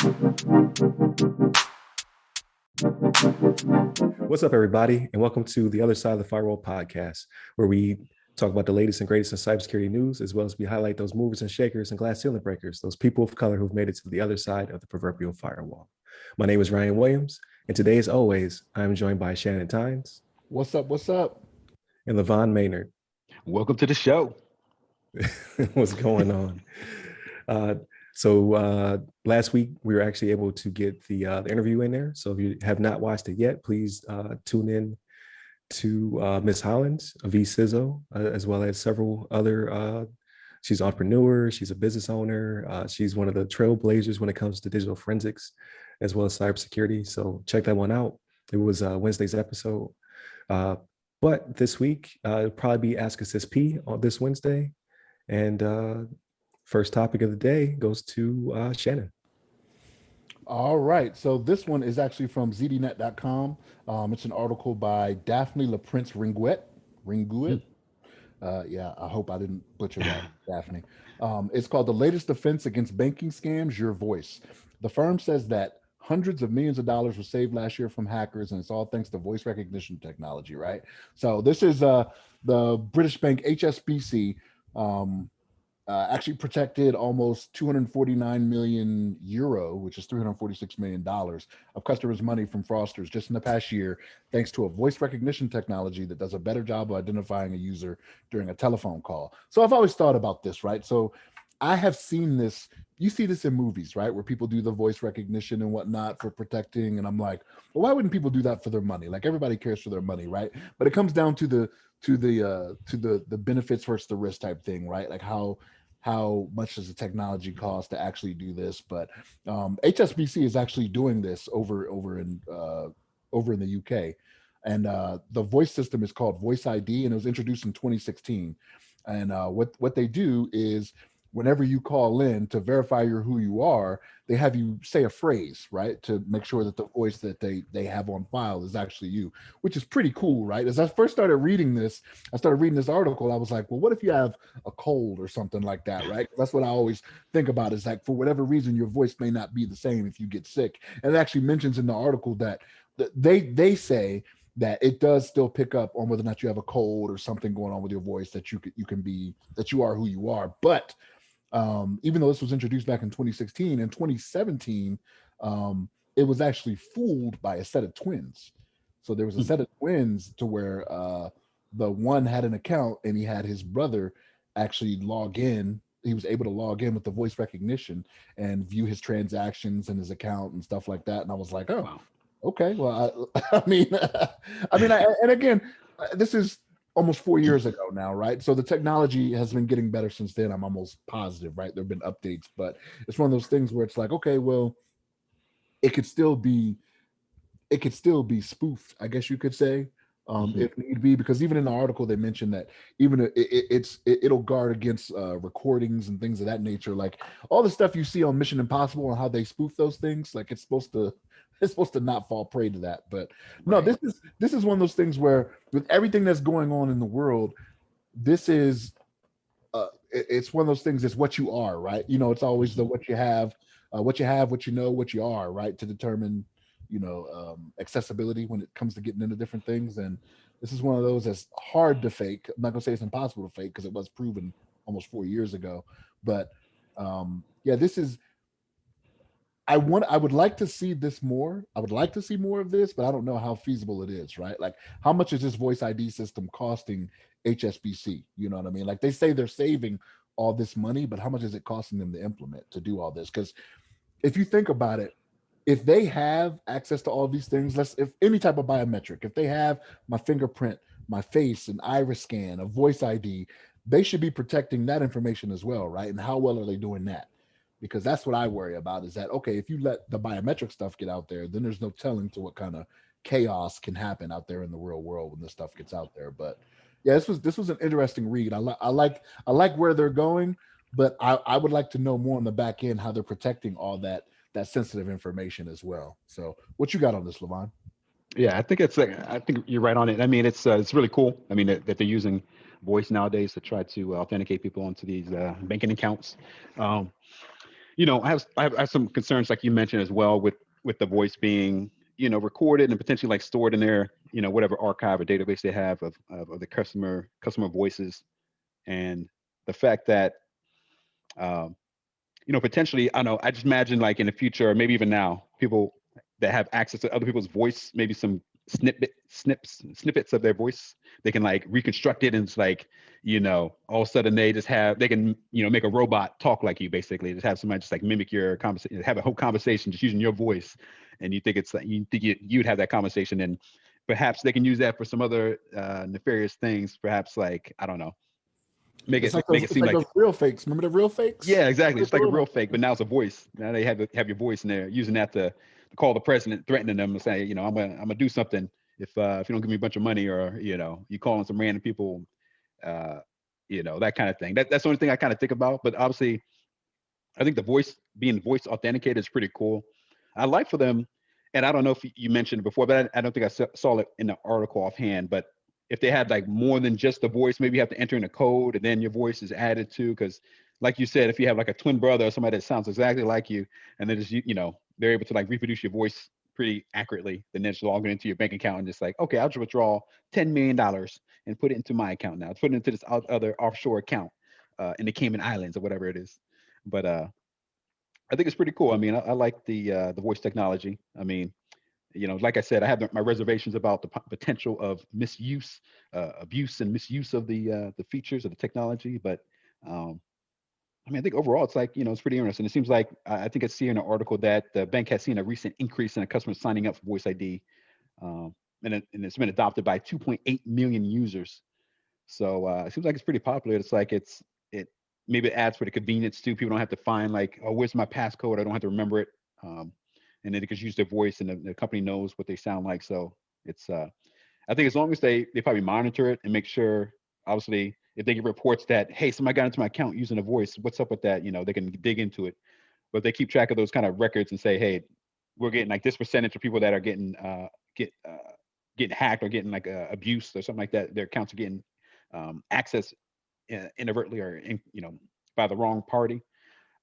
What's up, everybody, and welcome to the Other Side of the Firewall podcast, where we talk about the latest and greatest in cybersecurity news, as well as we highlight those movers and shakers and glass ceiling breakers, those people of color who've made it to the other side of the proverbial firewall. My name is Ryan Williams, and today, as always, I'm joined by Shannon Tynes What's up? What's up? and LeVon Maynard. Welcome to the show. What's going on? So last week we were actually able to get the interview in there. So if you have not watched it yet, please tune in to Miss Hollins, V Sizzo, as well as several other. She's an entrepreneur. She's a business owner. She's one of the trailblazers when it comes to digital forensics, as well as cybersecurity. So check that one out. It was Wednesday's episode. But this week, it'll probably be Ask Us SP on this Wednesday. And first topic of the day goes to Shannon. All right. So this one is actually from zdnet.com. It's an article by Daphne LaPrince Ringuet. Yeah, I hope I didn't butcher that, Daphne. It's called The Latest Defense Against Banking Scams, Your Voice. The firm says that hundreds of millions of dollars were saved last year from hackers, and it's all thanks to voice recognition technology, right? So this is the British bank HSBC actually protected almost 249 million euro, which is $346 million of customers' money from fraudsters just in the past year, thanks to a voice recognition technology that does a better job of identifying a user during a telephone call. So I've always thought about this, right? So I have seen this, you see this in movies, right? Where people do the voice recognition and whatnot for protecting. And I'm like, well, why wouldn't people do that for their money? Like everybody cares for their money, right? But it comes down to the benefits versus the risk type thing, right? Like how much does the technology cost to actually do this? But HSBC is actually doing this over in the UK, and the voice system is called Voice ID, and it was introduced in 2016. And what they do is, whenever you call in to verify who you are, they have you say a phrase, right, to make sure that the voice that they have on file is actually you, which is pretty cool, right? As I first started reading this article, I was like, well, what if you have a cold or something like that, right? That's what I always think about, is like, for whatever reason, your voice may not be the same if you get sick. And it actually mentions in the article that they say that it does still pick up on whether or not you have a cold or something going on with your voice, that you are who you are. But even though this was introduced back in 2016, in 2017, it was actually fooled by a set of twins. So there was a set of twins to where the one had an account and he had his brother actually log in. He was able to log in with the voice recognition and view his transactions and his account and stuff like that. And I was like, oh, wow. Okay. Well, and again, this is almost 4 years ago now, right? So the technology has been getting better since then. I'm almost positive, right? There have been updates, but it's one of those things where it's like, okay, well, it could still be spoofed, I guess you could say, if need be, because even in the article they mentioned that even it'll guard against recordings and things of that nature, like all the stuff you see on Mission Impossible and how they spoof those things. Like it's supposed to not fall prey to that. But no, right. This is one of those things where, with everything that's going on in the world, this is it's one of those things. It's what you are, right? You know, it's always the what you have, what you know, what you are, right, to determine, accessibility when it comes to getting into different things. And this is one of those that's hard to fake. I'm not gonna say it's impossible to fake, because it was proven almost 4 years ago. But yeah, this is. I would like to see this more. I would like to see more of this, but I don't know how feasible it is, right? Like, how much is this voice ID system costing HSBC? You know what I mean? Like, they say they're saving all this money, but how much is it costing them to implement, to do all this? Because if you think about it, if they have access to all these things, if any type of biometric, if they have my fingerprint, my face, an iris scan, a voice ID, they should be protecting that information as well, right? And how well are they doing that? Because that's what I worry about, is that, okay, if you let the biometric stuff get out there, then there's no telling to what kind of chaos can happen out there in the real world when this stuff gets out there. But yeah, this was an interesting read. I like where they're going, but I would like to know more on the back end how they're protecting all that sensitive information as well. So what you got on this, LeVon? Yeah, I think you're right on it. I mean, it's really cool. I mean, that they're using voice nowadays to try to authenticate people onto these banking accounts. I have some concerns like you mentioned as well with the voice being recorded and potentially like stored in their whatever archive or database they have of the customer voices, and the fact that um, potentially, I don't know, I just imagine like in the future, or maybe even now, people that have access to other people's voice, maybe some snippets of their voice, they can like reconstruct it, and it's like, all of a sudden they can, make a robot talk like you, basically. Just have somebody just like mimic your conversation, have a whole conversation just using your voice. And you think it's like, you think you'd have that conversation, and perhaps they can use that for some other nefarious things, perhaps like, I don't know, make It's it like make those, it it's seem like like. those real fakes. Remember the real fakes? Yeah, exactly. It's like a real fake, but Yeah. now it's a voice. Now they have your voice, and they're using that to call the president, threatening them, and say, I'm gonna do something if you don't give me a bunch of money, or you calling some random people, uh, that kind of thing. That's the only thing I kind of think about. But obviously, I think the voice being voice authenticated is pretty cool. I like for them, and I don't know if you mentioned it before, but I don't think I saw it in the article offhand. But if they had like more than just the voice, maybe you have to enter in a code and then your voice is added to. Because, like you said, if you have like a twin brother or somebody that sounds exactly like you, and then just they're able to like reproduce your voice pretty accurately, then they're just logging into your bank account and just like, okay, I'll just withdraw $10 million and put it into my account now. Put it into this other offshore account in the Cayman Islands or whatever it is. But I think it's pretty cool. I mean, I like the voice technology. I mean, like I said, I have my reservations about the potential of misuse, abuse, and misuse of the features of the technology. But I mean, I think overall, it's like it's pretty interesting. It seems like I think I see in an article that the bank has seen a recent increase in the customers signing up for Voice ID, um, and it's been adopted by 2.8 million users. So it seems like it's pretty popular. It's like it maybe it adds for the convenience too. People don't have to find like, oh, where's my passcode? I don't have to remember it. Um, and then they can just use their voice, and the company knows what they sound like. So it's I think as long as they probably monitor it and make sure, obviously, if they get reports that, hey, somebody got into my account using a voice, what's up with that? They can dig into it. But if they keep track of those kind of records and say, hey, we're getting like this percentage of people that are getting hacked or getting like abuse or something like that, their accounts are getting access inadvertently or by the wrong party.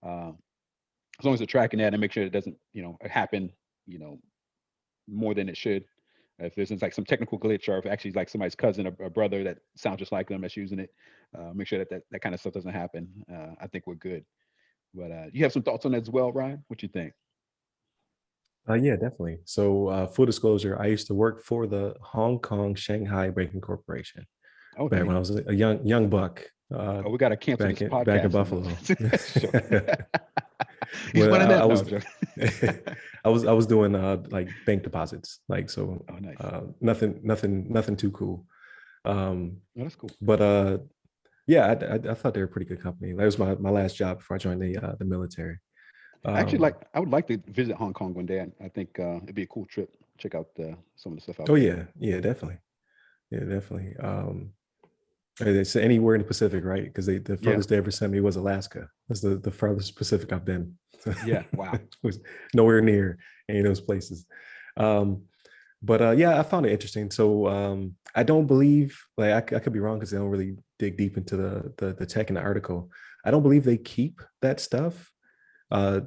Uh, as long as they're tracking that and make sure it doesn't happen you know more than it should. If there's like some technical glitch, or if actually like somebody's cousin or a brother that sounds just like them that's using it, make sure that kind of stuff doesn't happen. I think we're good. But you have some thoughts on that as well, Ryan? What you think? Yeah, definitely. So, full disclosure, I used to work for the Hong Kong Shanghai Banking Corporation Oh, back when I nice. was a young buck, Oh, we got to cancel this back in podcast. Buffalo. Sure. He's Well, one of I them. No, was I'm joking. I was doing like bank deposits, like, so Oh, nice. nothing too cool. Um, Oh, that's cool. but yeah, I thought they were a pretty good company. That was my last job before I joined the military. Actually, Um, I would like to visit Hong Kong one day. I think it'd be a cool trip. Check out some of the stuff out oh there. yeah, yeah, definitely, yeah, definitely. It's anywhere in the Pacific, right? Because the Yeah. furthest they ever sent me was Alaska. That's the farthest Pacific I've been. Yeah. Wow. It was nowhere near any of those places. Um, but yeah, I found it interesting. So I don't believe, like, I could be wrong because they don't really dig deep into the tech in the article. I don't believe they keep that stuff. Uh,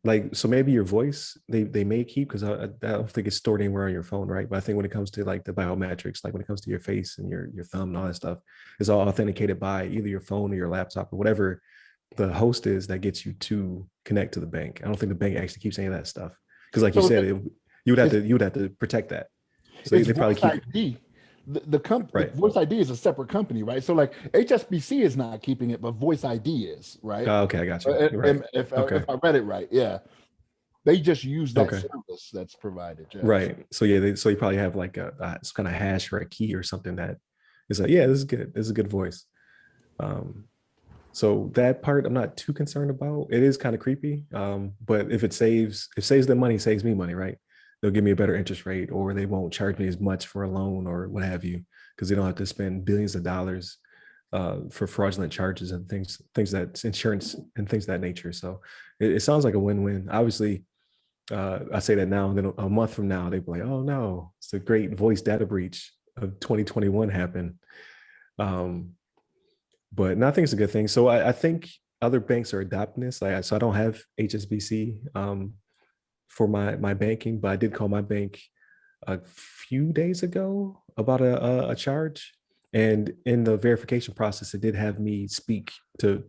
like, so maybe your voice they may keep, because I don't think it's stored anywhere on your phone, right? But I think when it comes to like the biometrics, like when it comes to your face and your thumb and all that stuff, it's all authenticated by either your phone or your laptop or whatever the host is that gets you to connect to the bank. I don't think the bank actually keeps any of that stuff, because like you So said, it's, you would have to protect that. So it's they probably Voice keep it. ID. The Right. Voice ID is a separate company, right? So like HSBC is not keeping it, but Voice ID is, right? Okay, I got you. You're right. If Okay. I read it right, yeah, they just use that Okay. service that's provided. Yes. Right. So yeah, so you probably have like a some kind of hash or a key or something that is like, yeah, this is good. This is a good voice. Um, so that part I'm not too concerned about. It is kind of creepy. But if it saves them money, saves me money, right? They'll give me a better interest rate, or they won't charge me as much for a loan or what have you, because they don't have to spend billions of dollars for fraudulent charges and things that insurance and things of that nature. So it sounds like a win-win. Obviously, I say that now, and then a month from now, they'd be like, "Oh no, it's a great voice data breach of 2021 happened." Um, but no, I think it's a good thing. So I think other banks are adopting this. Like, so I don't have HSBC for my banking, but I did call my bank a few days ago about a charge, and in the verification process, it did have me speak to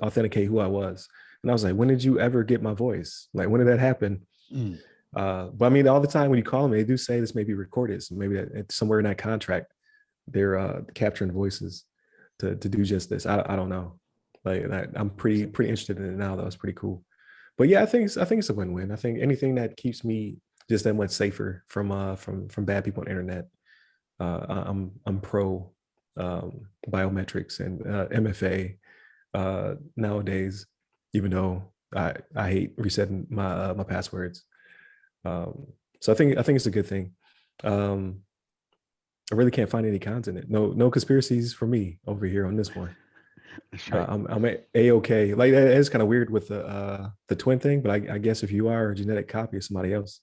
authenticate who I was, and I was like, when did you ever get my voice? Like, when did that happen? Mm. But I mean, all the time when you call them, they do say this may be recorded, so maybe it's somewhere in that contract they're capturing voices to do just this. I don't know. Like, I'm pretty interested in it now. That was pretty cool. But yeah, I think it's a win-win. I think anything that keeps me just that much safer from bad people on the internet. I'm pro biometrics and MFA nowadays, even though I hate resetting my passwords. So I think it's a good thing. I really can't find any cons in it. No conspiracies for me over here on this one. That's right. I'm a-okay. Like, that is kind of weird with the twin thing, but I guess if you are a genetic copy of somebody else,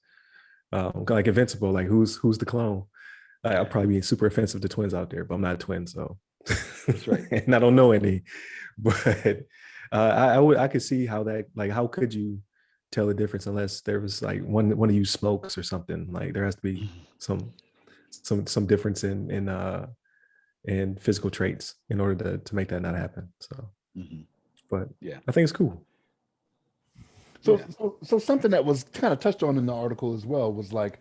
like Invincible, like who's the clone? I'll probably be super offensive to twins out there, but I'm not a twin, so That's right. and I don't know any. But I could see how that, like, how could you tell the difference unless there was like one of you smokes or something? Like, there has to be some difference in physical traits in order to make that not happen. So, but Yeah. I think it's cool. So something that was kind of touched on in the article as well was like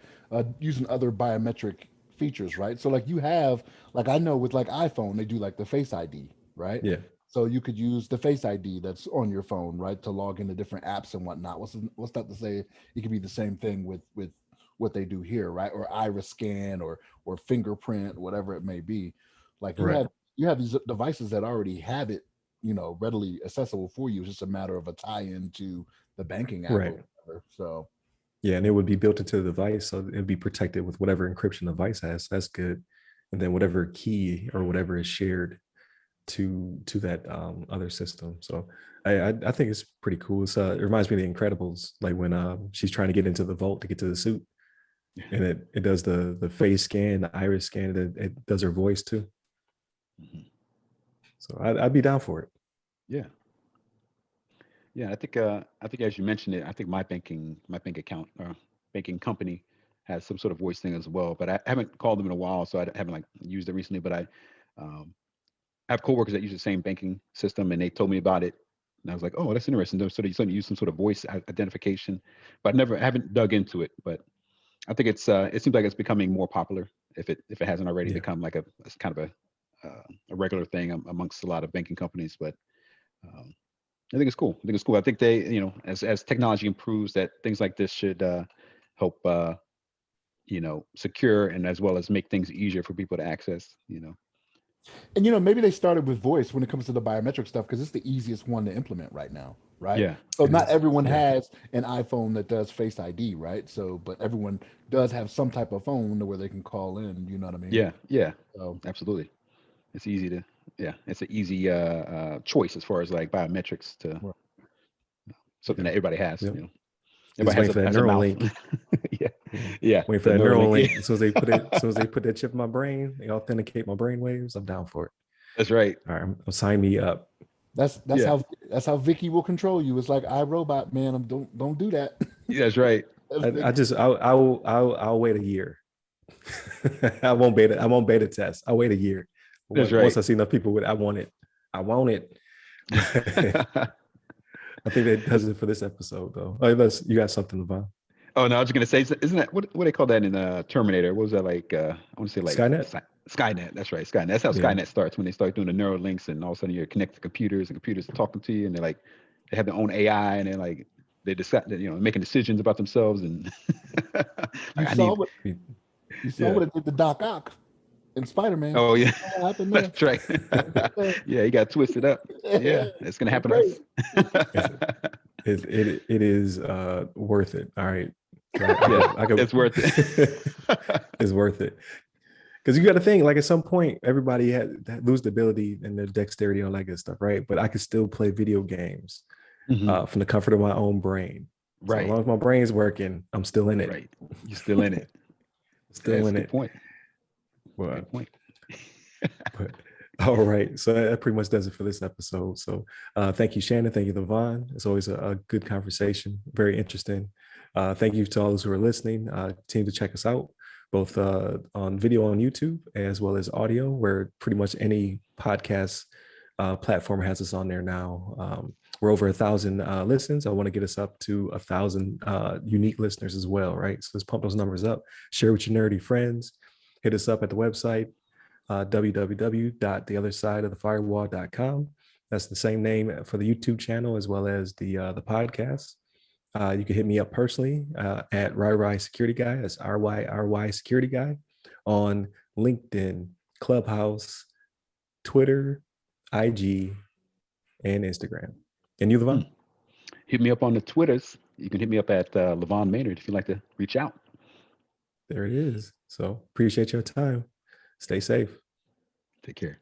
using other biometric features, right? So like you have, like I know with like iPhone, they do like the Face ID, right? Yeah. So you could use the Face ID that's on your phone, right, to log into different apps and whatnot. What's that to say? It could be the same thing with what they do here, right? Or iris scan or fingerprint, whatever it may be. Like Right. you have these devices that already have it, readily accessible for you. It's just a matter of a tie-in to the banking app or Right. whatever. So Yeah, and it would be built into the device, so it'd be protected with whatever encryption the device has. That's good. And then whatever key or whatever is shared to that other system. So I think it's pretty cool. It reminds me of The Incredibles, like when she's trying to get into the vault to get to the suit, and it does the face scan, the iris scan, it does her voice too. So I'd be down for it. Yeah. Yeah, I think as you mentioned it, I think my bank account or banking company has some sort of voice thing as well. But I haven't called them in a while, so I haven't like used it recently. But um, I have coworkers that use the same banking system, and they told me about it, and I was like, oh, that's interesting. So they use some sort of voice identification, but I haven't dug into it. But I think it seems like it's becoming more popular if it hasn't already Yeah. become like a kind of a regular thing amongst a lot of banking companies. But I think it's cool. I think they, as technology improves, that things like this should help, secure and as well as make things easier for people to access. and maybe they started with voice when it comes to the biometric stuff because it's the easiest one to implement right now, right? Yeah. So It not is. everyone Yeah. has an iPhone that does Face ID, right? So but everyone does have some type of phone where they can call in, you know what I mean? Yeah. Yeah. So Absolutely. It's easy to. Yeah. It's an easy choice as far as like biometrics to Right. something Yeah. that everybody has. Yep. Everybody Just waiting for that has a neural mouth. link. Yeah. Yeah. Yeah. Waiting for The that neural Neuralink. link. As soon as they put that chip in my brain, they authenticate my brain waves. I'm down for it. That's right. All right, sign me up. that's Yeah. how Vicky will control you. It's like iRobot, man. Don't do that. Yeah, that's right. I'll wait a year. I won't beta test. I'll wait a year. That's Once right. I see enough people with I want it. I think that does it for this episode though. You got something, LeVon? Oh no, I was just gonna say, isn't that what they call that in Terminator? What was that like? I want to say like Skynet? Skynet. That's right, Skynet. That's how Yeah. Skynet starts when they start doing the neural links, and all of a sudden you're connected to computers, and computers are talking to you, and they have their own AI, and they decide, making decisions about themselves, and You like, I saw need, what yeah. it did to Doc Ock in Spider-Man. Oh yeah, What happened there? that's right. Yeah, you got twisted up. Yeah, it's gonna happen to us. It is worth it. All right. Yeah, I could, it's worth it. It's worth it. Because you got to think, like at some point, everybody lose the ability and the dexterity and all that good stuff, right? But I could still play video games Mhm. from the comfort of my own brain. So as Right, long as my brain's working, I'm still in it. right. You're still in it. Still That's a in good it. point. Well, Good point. but All right. So that pretty much does it for this episode. So thank you, Shannon. Thank you, LeVon. It's always a good conversation. Very interesting. Thank you to all those who are listening. Continue to check us out, both on video on YouTube as well as audio, where pretty much any podcast platform has us on there now. We're over 1,000 listens. I want to get us up to 1,000 unique listeners as well, right? So let's pump those numbers up. Share with your nerdy friends. Hit us up at the website, www.theothersideofthefirewall.com. That's the same name for the YouTube channel as well as the podcast. You can hit me up personally at RyRy Security Guy. That's RYRY Security Guy on LinkedIn, Clubhouse, Twitter, IG, and Instagram. And you, LeVon? Hit me up on the Twitters. You can hit me up at LeVon Maynard if you'd like to reach out. There it is. So appreciate your time. Stay safe. Take care.